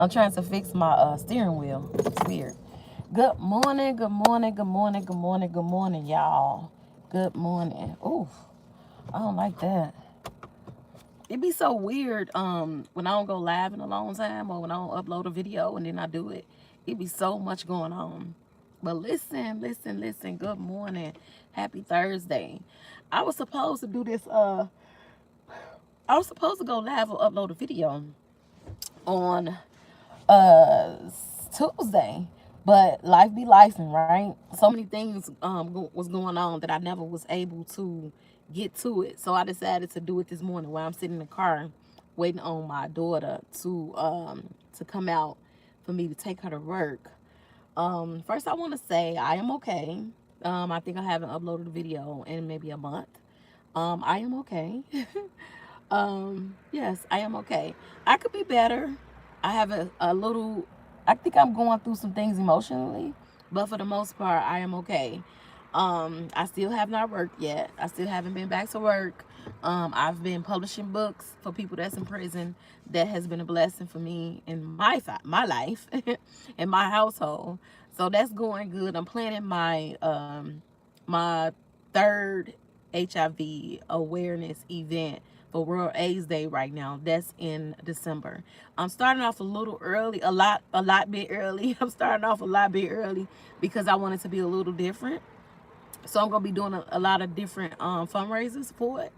I'm trying to fix my steering wheel. It's weird. Good morning, good morning, good morning, good morning, good morning, y'all. Good morning. Ooh, I don't like that. It'd be so weird when I don't go live in a long time, or when I don't upload a video and then I do it. It'd be so much going on. But listen, listen, listen. Good morning. Happy Thursday. I was supposed to do this I was supposed to go live or upload a video on uh Tuesday, but life be lifing, right? So many things was going on that I never was able to get to it. So I decided to do it this morning while I'm sitting in the car waiting on my daughter to come out for me to take her to work. First I want to say I am okay. I think I haven't uploaded a video in maybe a month. I am okay. Yes, I am okay. I could be better. I have a little, I think I'm going through some things emotionally, but for the most part, I am okay. I still have not worked yet. I still haven't been back to work. I've been publishing books for people that's in prison. That has been a blessing for me in my life, in my household. So that's going good. I'm planning my third HIV awareness event for World AIDS Day right now. That's in December. I'm starting off a little early, a lot bit early. I'm starting off a lot bit early because I want it to be a little different. So I'm gonna be doing a lot of different fundraisers for it.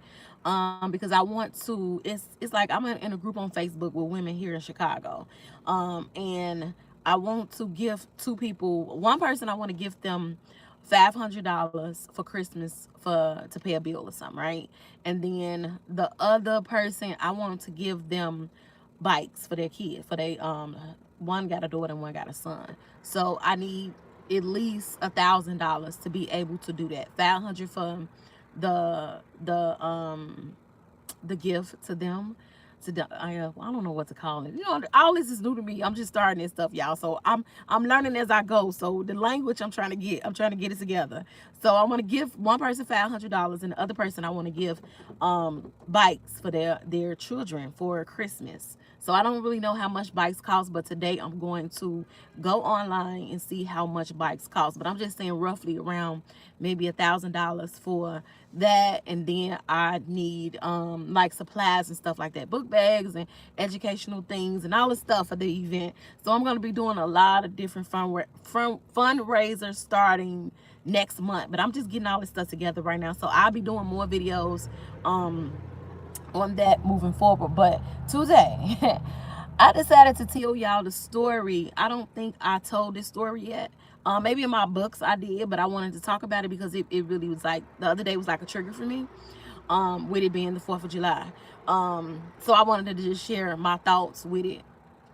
Because I want to. It's like I'm in a group on Facebook with women here in Chicago, and I want to give two people. One person I want to give them $500 for Christmas for to pay a bill or something, right? And then the other person I want to give them bikes for their kid. For they one got a daughter and one got a son. So I need at least $1,000 to be able to do that. 500 for the the um the gift to them. I don't know what to call it. You know, all this is new to me. I'm just starting this stuff, y'all. So I'm learning as I go. So the language I'm trying to get it together. So I want to give one person $500, and the other person I want to give bikes for their children for Christmas. So I don't really know how much bikes cost, but today I'm going to go online and see how much bikes cost. But I'm just saying roughly around maybe $1,000 for that, and then I need like supplies and stuff like that, book bags and educational things and all the stuff for the event. So I'm going to be doing a lot of different fundraisers starting next month, but I'm just getting all this stuff together right now. So I'll be doing more videos on that moving forward. But today I decided to tell y'all the story. I don't think I told this story yet. Maybe in my books I did, but I wanted to talk about it because it really was like, the other day was like a trigger for me, with it being the 4th of July. So I wanted to just share my thoughts with it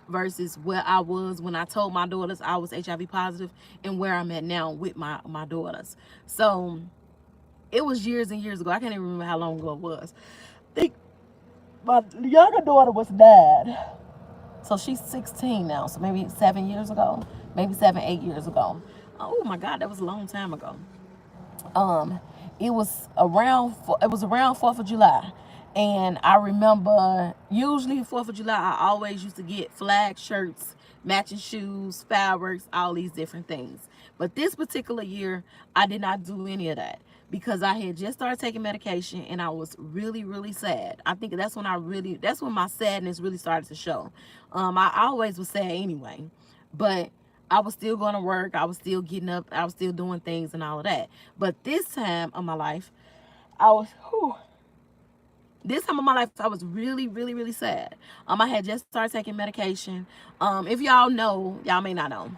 versus where I was when I told my daughters I was HIV positive and where I'm at now with my daughters. So it was years and years ago. I can't even remember how long ago it was. I think my younger daughter was 9. So she's 16 now. So maybe 7 years ago, maybe 7, 8 years ago. Oh my God, that was a long time ago. Um, it was around 4th of July. And I remember usually 4th of July, I always used to get flag shirts, matching shoes, fireworks, all these different things. But this particular year, I did not do any of that because I had just started taking medication and I was really, really sad. I think that's when my sadness really started to show. I always was sad anyway, but I was still going to work. I was still getting up. I was still doing things and all of that. But this time of my life, I was, whew, this time of my life, I was really, really, really sad. I had just started taking medication. If y'all know, y'all may not know.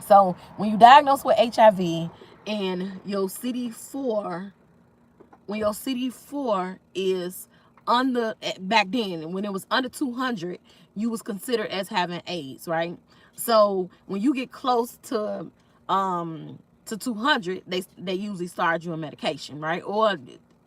So when you diagnose with HIV and your CD4, when your CD4 is under, back then, when it was under 200, you was considered as having AIDS, right? So when you get close to 200, they usually start you on medication, right? Or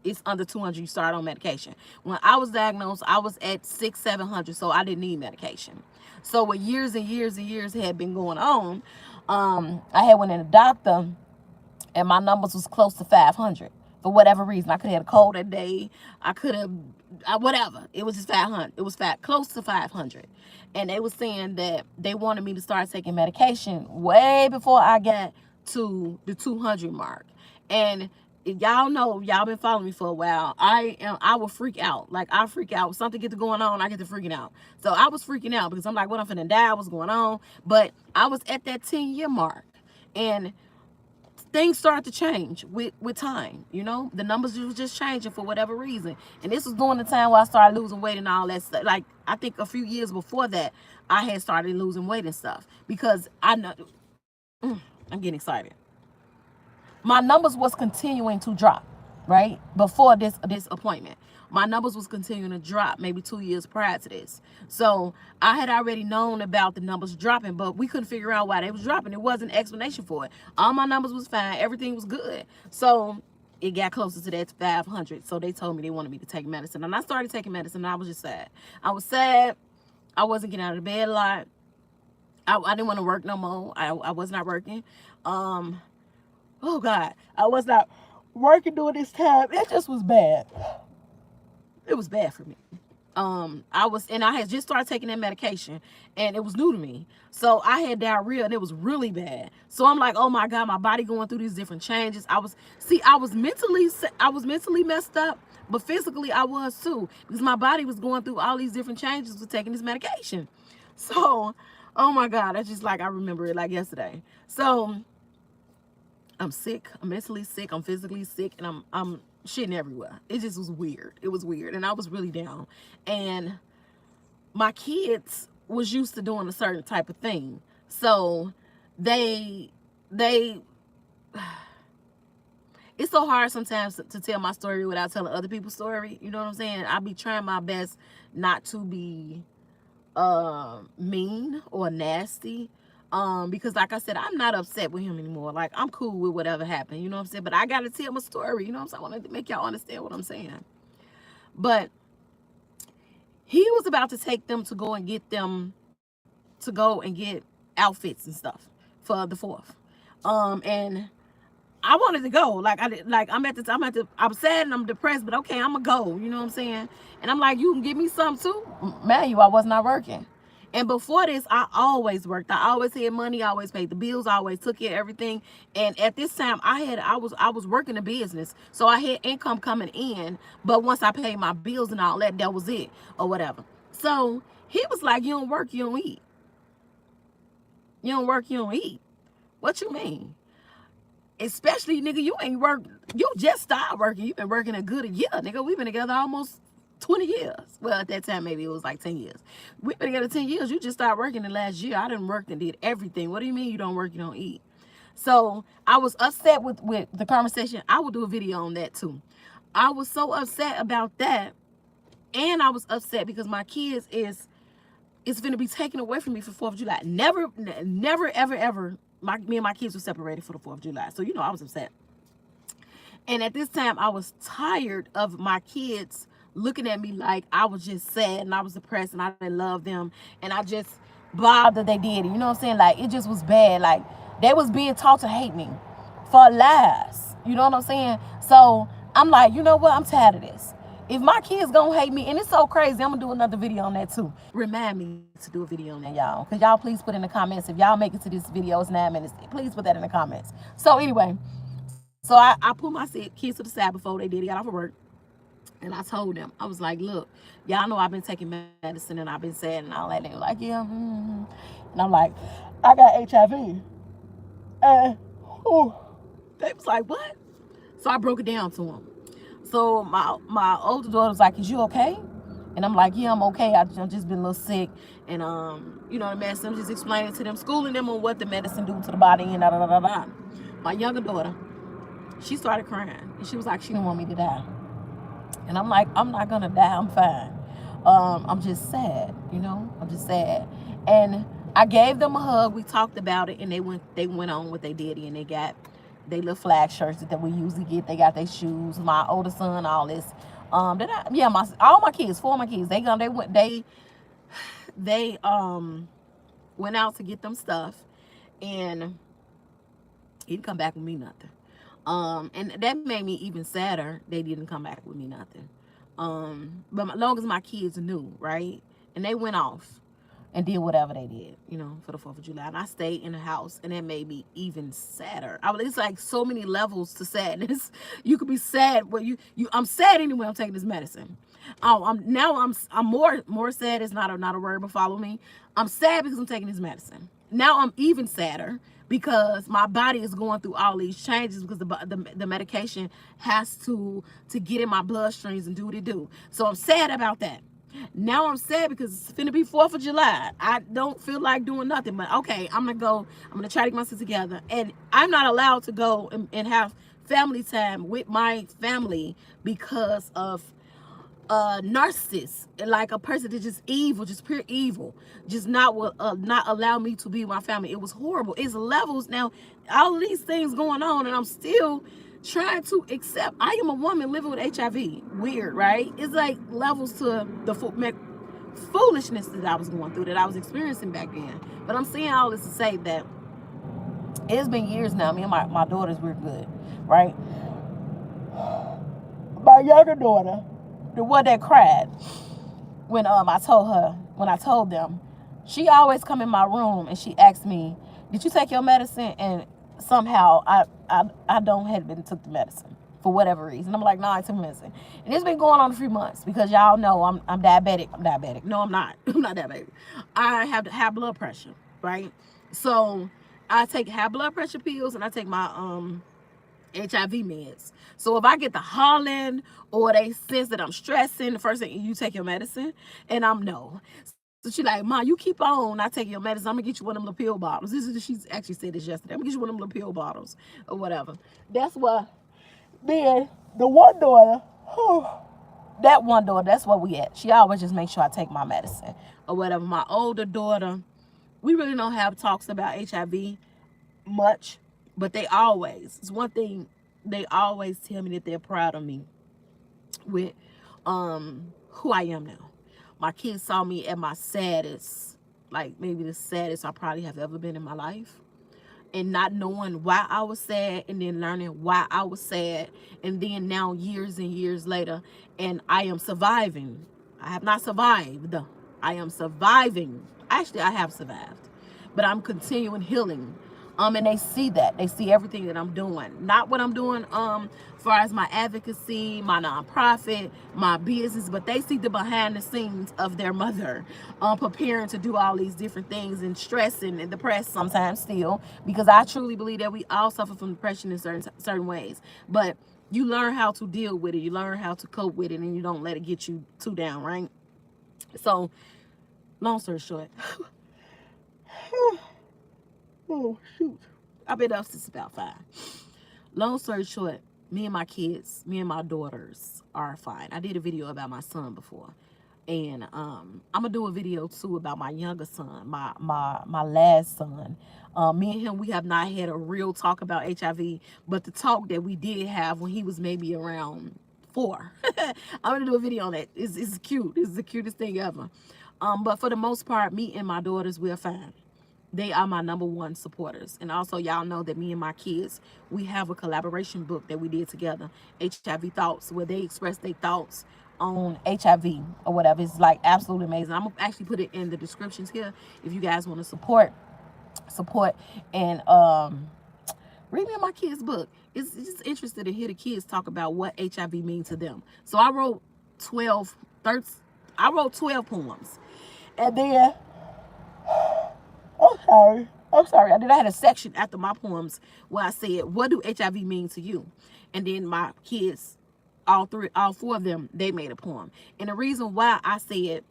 it's under 200, you start on medication. When I was diagnosed, I was at 600-700, so I didn't need medication. So with years and years and years had been going on, I had went in a doctor and my numbers was close to 500. for whatever reason. I could have had a cold that day. I could have, whatever. It was just 500. It was close to 500. And they were saying that they wanted me to start taking medication way before I got to the 200 mark. And y'all know, y'all been following me for a while, I will freak out. Like, I freak out. Something get to going on, I get to freaking out. So I was freaking out because I'm like, what, I'm finna die? What's going on? But I was at that 10-year mark. And things started to change with time. You know, the numbers was just changing for whatever reason. And this was during the time where I started losing weight and all that stuff. Like, I think a few years before that, I had started losing weight and stuff, because I know, I'm getting excited. My numbers was continuing to drop, right? Before this appointment, my numbers was continuing to drop, maybe 2 years prior to this. So I had already known about the numbers dropping, but we couldn't figure out why they was dropping. There wasn't an explanation for it. All my numbers was fine. Everything was good. So it got closer to that 500. So they told me they wanted me to take medicine. And I started taking medicine, and I was just sad. I was sad. I wasn't getting out of bed a lot. I didn't want to work no more. I was not working. Oh God, I was not working during this time. It just was bad. It was bad for me. I had just started taking that medication, and it was new to me. So I had diarrhea, and it was really bad. So I'm like, oh my God, my body going through these different changes. I was mentally messed up, but physically I was too, because my body was going through all these different changes with taking this medication. So, oh my God, that's just like, I remember it like yesterday. So I'm sick. I'm mentally sick. I'm physically sick, and I'm shitting everywhere. It just was weird. It was weird, and I was really down. And my kids was used to doing a certain type of thing, so they it's so hard sometimes to tell my story without telling other people's story. You know what I'm saying? I be trying my best not to be mean or nasty, because like I said, I'm not upset with him anymore. Like, I'm cool with whatever happened, you know what I'm saying? But I gotta tell my story, you know what I'm saying? I want to make y'all understand what I'm saying. But he was about to take them to go and get outfits and stuff for the 4th. And I wanted to go. Like, I'm sad and I'm depressed, but okay, I'm gonna go. You know what I'm saying? And I'm like, you can give me some too? Man, I was not working. And before this, I always worked. I always had money. I always paid the bills. I always took care of everything. And at this time, I was working a business, so I had income coming in. But once I paid my bills and all that, that was it, or whatever. So he was like, you don't work, you don't eat. You don't work, you don't eat. What you mean? Especially, nigga, you ain't worked. You just started working. You've been working a good year, nigga. We've been together almost 20 years. Well, at that time, maybe it was like 10 years. We've been together 10 years. You just started working the last year. I done worked and did everything. What do you mean you don't work, you don't eat? So I was upset with the conversation. I will do a video on that too. I was so upset about that. And I was upset because my kids is going to be taken away from me for 4th of July. Never, ever, ever. Me and my kids were separated for the 4th of July. So, you know, I was upset. And at this time, I was tired of my kids looking at me like I was just sad and I was depressed and I didn't love them. And I just bothered they did it. You know what I'm saying? Like, it just was bad. Like, they was being taught to hate me for lies. You know what I'm saying? So, I'm like, you know what? I'm tired of this. If my kids gonna hate me, and it's so crazy, I'm gonna do another video on that too. Remind me to do a video on that, y'all. Because y'all please put in the comments. If y'all make it to this video, it's 9 minutes. Please put that in the comments. So anyway, so I put my kids to the side before they got off of work. And I told them, I was like, look, y'all know I've been taking medicine and I've been sad and all that. They were like, yeah. And I'm like, I got HIV. And they was like, what? So I broke it down to them. So my older daughter was like, is you okay? And I'm like, yeah, I'm okay. I've just been a little sick. And, you know, the medicine, I'm just explaining to them, schooling them on what the medicine do to the body and da da da da. My younger daughter, she started crying. And she was like, she didn't want me to die. And I'm like, I'm not going to die. I'm fine. I'm just sad, you know? I'm just sad. And I gave them a hug. We talked about it. And they went on what they did. And they got they little flag shirts that we usually get. They got their shoes. My older son, all this. All my kids, 4 of my kids, they went out to get them stuff, and he didn't come back with me nothing. And that made me even sadder. They didn't come back with me nothing. But as long as my kids knew, right? And they went off and did whatever they did, for the 4th of July. And I stayed in the house, and that made me even sadder. It's like so many levels to sadness. You could be sad, but I'm sad anyway. I'm taking this medicine. Oh, I'm more sad. Is not a word, but follow me. I'm sad because I'm taking this medicine. Now I'm even sadder because my body is going through all these changes because the medication has to get in my bloodstreams and do what it do. So I'm sad about that. Now I'm sad because it's finna be 4th of July. I don't feel like doing nothing, but okay, I'm gonna try to get myself together. And I'm not allowed to go and have family time with my family because of narcissist, like a person that's just evil, just pure evil, just not allow me to be with my family. It was horrible. It's levels now, all of these things going on, and I'm still trying to accept I am a woman living with HIV. Weird, right? It's like levels to the foolishness that I was going through, that I was experiencing back then. But I'm saying all this to say that it's been years now. Me and my daughters, we're good, right? My younger daughter, the one that cried when I told them, she always come in my room and she asked me, "Did you take your medicine?" And somehow I don't had been took the medicine for whatever reason. I'm like, "No, I took medicine," and it's been going on a few months because y'all know I'm diabetic. I'm diabetic. No, I'm not. I'm not diabetic. I have high blood pressure, right? So I take high blood pressure pills and I take my HIV meds. So if I get the hollering or they sense that I'm stressing, the first thing, you take your medicine, and I'm no. So she like, "Ma, you keep on. I take your medicine. I'm gonna get you one of them little pill bottles." She actually said this yesterday. "I'm gonna get you one of them little pill bottles or whatever." That's what. Then the one daughter, that one daughter, that's where we at. She always just make sure I take my medicine or whatever. My older daughter, we really don't have talks about HIV much, but it's one thing, they always tell me that they're proud of me with who I am now. My kids saw me at my saddest, like maybe the saddest I probably have ever been in my life, and not knowing why I was sad, and then learning why I was sad, and then now years and years later, and I am surviving. I have not survived. I am surviving. Actually, I have survived, but I'm continuing healing. And they see that. They see everything that I'm doing. Not what I'm doing as far as my advocacy, my nonprofit, my business, but they see the behind the scenes of their mother preparing to do all these different things and stressing and depressed sometimes still, because I truly believe that we all suffer from depression in certain ways. But you learn how to deal with it. You learn how to cope with it, and you don't let it get you too down, right? So, long story short, oh shoot, I've been up since about 5. Long story short, me and my kids, me and my daughters are fine. I did a video about my son before, and I'm gonna do a video too about my younger son, my last son. Me and him, we have not had a real talk about HIV, but the talk that we did have when he was maybe around 4. I'm gonna do a video on that. It's cute. It's the cutest thing ever. But for the most part, me and my daughters, we're fine. They are my number one supporters. And also, y'all know that me and my kids, we have a collaboration book that we did together, HIV Thoughts, where they express their thoughts on HIV or whatever. It's like absolutely amazing. I'm gonna actually put it in the descriptions here if you guys want to support and read me my kids' book. It's just interesting to hear the kids talk about what HIV means to them. So I wrote 12 poems. And then I'm sorry. I had a section after my poems where I said, "What do HIV mean to you?" And then my kids, all 4 of them, they made a poem. And the reason why I said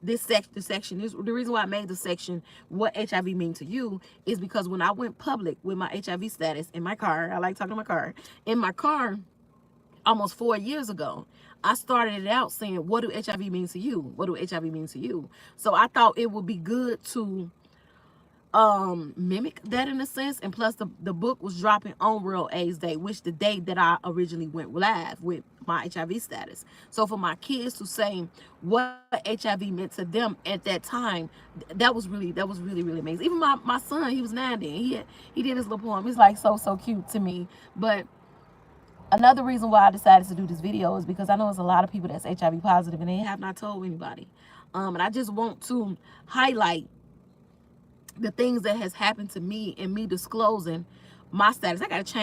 this section is the reason why I made the section, "What HIV mean to you," is because when I went public with my HIV status in my car, I like talking to my car, in my car almost 4 years ago, I started it out saying, "What do HIV mean to you? What do HIV mean to you?" So I thought it would be good to mimic that in a sense. And plus the book was dropping on World AIDS Day, which the day that I originally went live with my HIV status. So for my kids to say what HIV meant to them at that time, that was really really amazing. Even my son, he was 9 then, he did his little poem. He's like so cute to me. But another reason why I decided to do this video is because I know there's a lot of people that's HIV positive and they have not told anybody. And I just want to highlight the things that has happened to me and me disclosing my status. I have to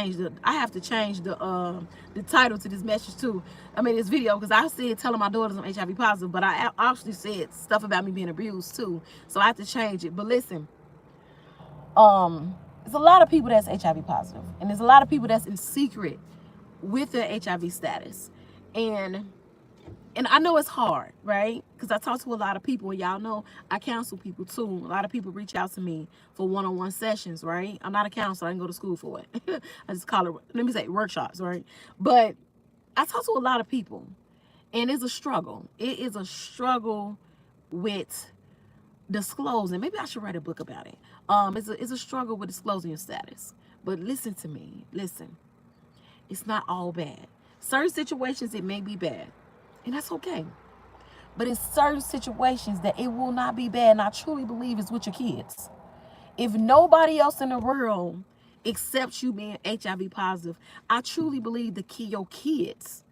change the title to this message too. I mean, this video, because I said telling my daughters I'm HIV positive, but I actually said stuff about me being abused too. So I have to change it. But listen, there's a lot of people that's HIV positive, and there's a lot of people that's in secret with their HIV status. And I know it's hard, right? Because I talk to a lot of people, and y'all know I counsel people too. A lot of people reach out to me for one-on-one sessions, right? I'm not a counselor. I didn't go to school for it. I just call it, let me say, workshops, right? But I talk to a lot of people, and it's a struggle. It is a struggle with disclosing. Maybe I should write a book about it. It's a struggle with disclosing your status. But listen to me. Listen. It's not all bad. Certain situations, it may be bad. And that's okay. But in certain situations that it will not be bad, and I truly believe it's with your kids. If nobody else in the world accepts you being HIV positive, I truly believe your kids,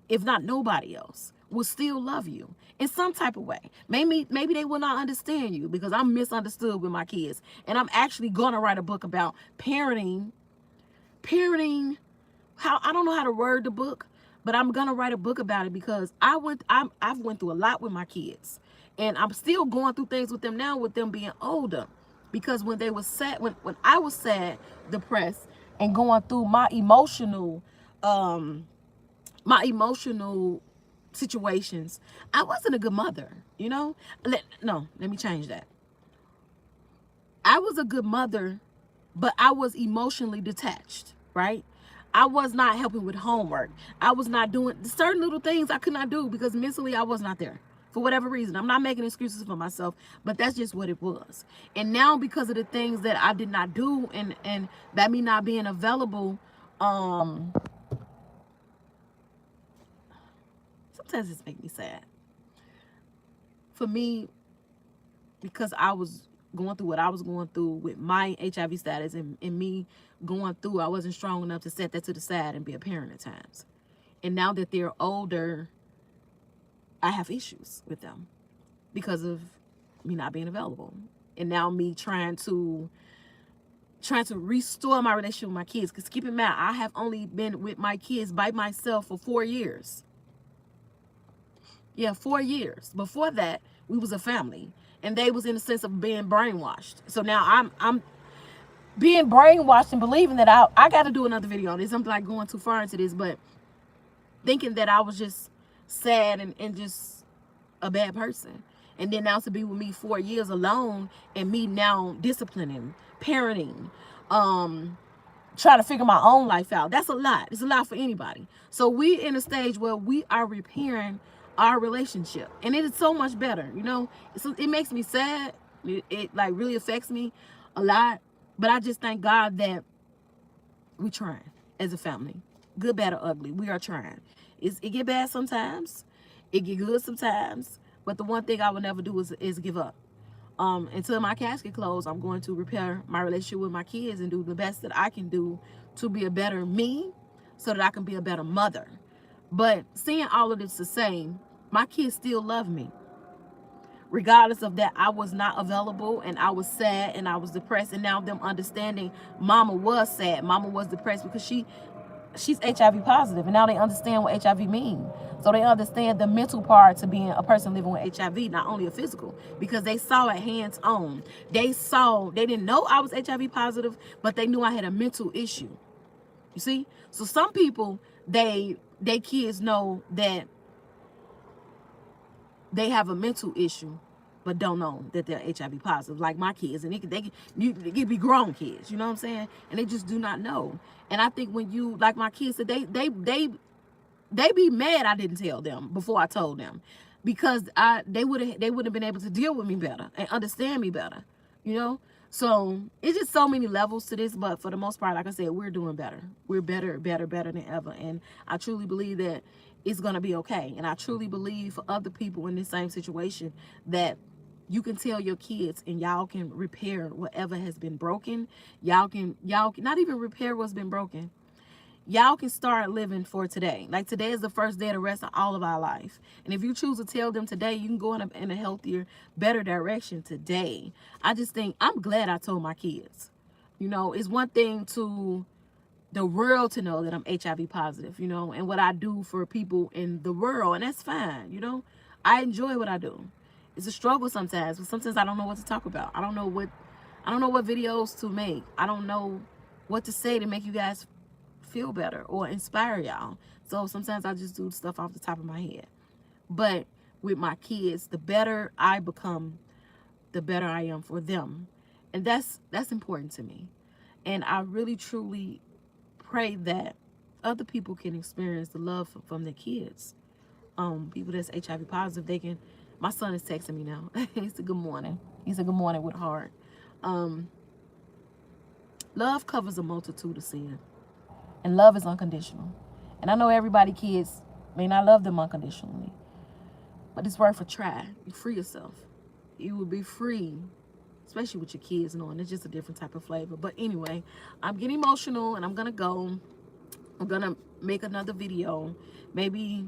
if not nobody else, will still love you in some type of way. Maybe they will not understand you, because I'm misunderstood with my kids. And I'm actually gonna write a book about parenting. How, I don't know how to word the book, but I'm gonna write a book about it, because I've went through a lot with my kids, and I'm still going through things with them now, with them being older. Because when they was sad, when I was sad, depressed, and going through my emotional situations, I wasn't a good mother, you know. Let me change that. I was a good mother, but I was emotionally detached, right? I was not helping with homework. I was not doing certain little things I could not do because mentally I was not there for whatever reason. I'm not making excuses for myself, but that's just what it was. And now, because of the things that I did not do, and that me not being available, sometimes it's making me sad. For me, because I was going through what I was going through with my HIV status, and me going through, I wasn't strong enough to set that to the side and be a parent at times. And now that they're older, I have issues with them because of me not being available. And now me trying to restore my relationship with my kids. Because keep in mind, I have only been with my kids by myself for 4 years. Yeah, 4 years. Before that, we was a family, and they was in the sense of being brainwashed. So now I'm being brainwashed and believing that I got to do another video on this. I'm like going too far into this, but thinking that I was just sad and just a bad person. And then now to be with me 4 years alone, and me now disciplining, parenting, trying to figure my own life out. That's a lot. It's a lot for anybody. So we in a stage where we are repairing our relationship, and it is so much better, you know. It makes me sad. It like really affects me a lot, but I just thank God that we trying as a family, good, bad, or ugly. We are trying. It get bad sometimes, it get good sometimes, but the one thing I will never do is give up. Until my casket closed, I'm going to repair my relationship with my kids and do the best that I can do to be a better me, so that I can be a better mother. But seeing all of this the same, my kids still love me. Regardless of that, I was not available, and I was sad, and I was depressed. And now them understanding mama was sad, mama was depressed, because she's HIV positive, and now they understand what HIV means. So they understand the mental part to being a person living with HIV, not only a physical, because they saw it hands on. They didn't know I was HIV positive, but they knew I had a mental issue. You see? So some people, they kids know that they have a mental issue, but don't know that they're HIV positive, like my kids. And they could be grown kids, you know what I'm saying? And they just do not know. And I think when you, like my kids said, they be mad I didn't tell them before I told them, because they would have been able to deal with me better and understand me better, you know? So it's just so many levels to this, but for the most part, like I said, we're doing better. We're better, better, better than ever. And I truly believe that it's gonna be okay. And I truly believe for other people in this same situation that you can tell your kids and y'all can repair whatever has been broken. Y'all can not even repair what's been broken. Y'all can start living for today. Like today is the first day of the rest of all of our life. And if you choose to tell them today, you can go in a healthier, better direction today. I just think I'm glad I told my kids. You know, it's one thing to the world to know that I'm HIV positive, you know, and what I do for people in the world, and that's fine, you know. I enjoy what I do. It's a struggle sometimes, but sometimes I don't know what to talk about. I don't know what videos to make. I don't know what to say to make you guys feel better or inspire y'all. So sometimes I just do stuff off the top of my head. But with my kids, the better I become, the better I am for them. And that's important to me. And I really truly pray that other people can experience the love from their kids. People that's HIV positive, they can. My son is texting me now. He said good morning. He said good morning with heart. Um, Love covers a multitude of sin, and love is unconditional. And I know everybody, kids may not love them unconditionally, but it's worth a try. You free yourself. You will be free, especially with your kids knowing it's just a different type of flavor. But anyway, I'm getting emotional and I'm gonna go. I'm gonna make another video, maybe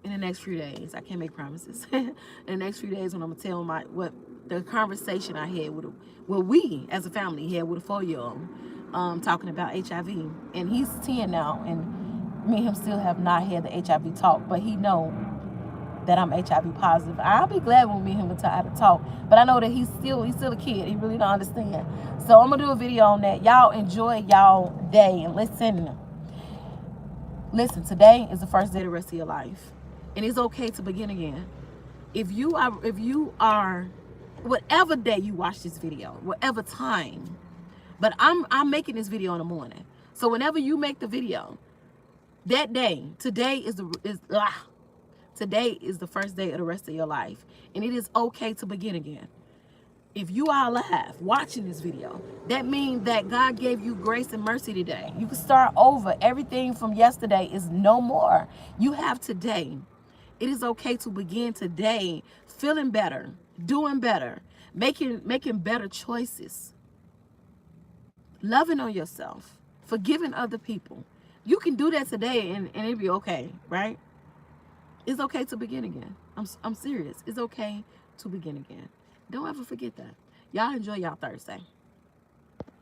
in the next few days. I can't make promises. In the next few days, when I'm gonna tell what the conversation I had with, what we as a family had with a 4-year-old, talking about HIV, and he's 10 now, and me and him still have not had the HIV talk, but he know that I'm HIV positive. I'll be glad when me and him try to talk, but I know that he's still a kid. He really don't understand. So I'm gonna do a video on that. Y'all enjoy y'all day and listen. Listen, today is the first day of the rest of your life. And it's okay to begin again. If you are whatever day you watch this video, whatever time, but I'm making this video in the morning. So whenever you make the video, that day, today is the first day of the rest of your life. And it is okay to begin again. If you are alive watching this video, that means that God gave you grace and mercy today. You can start over. Everything from yesterday is no more. You have today. It is okay to begin today feeling better, doing better, making better choices, loving on yourself, forgiving other people. You can do that today and it'll be okay, right? It's okay to begin again. I'm serious. It's okay to begin again. Don't ever forget that. Y'all enjoy y'all Thursday.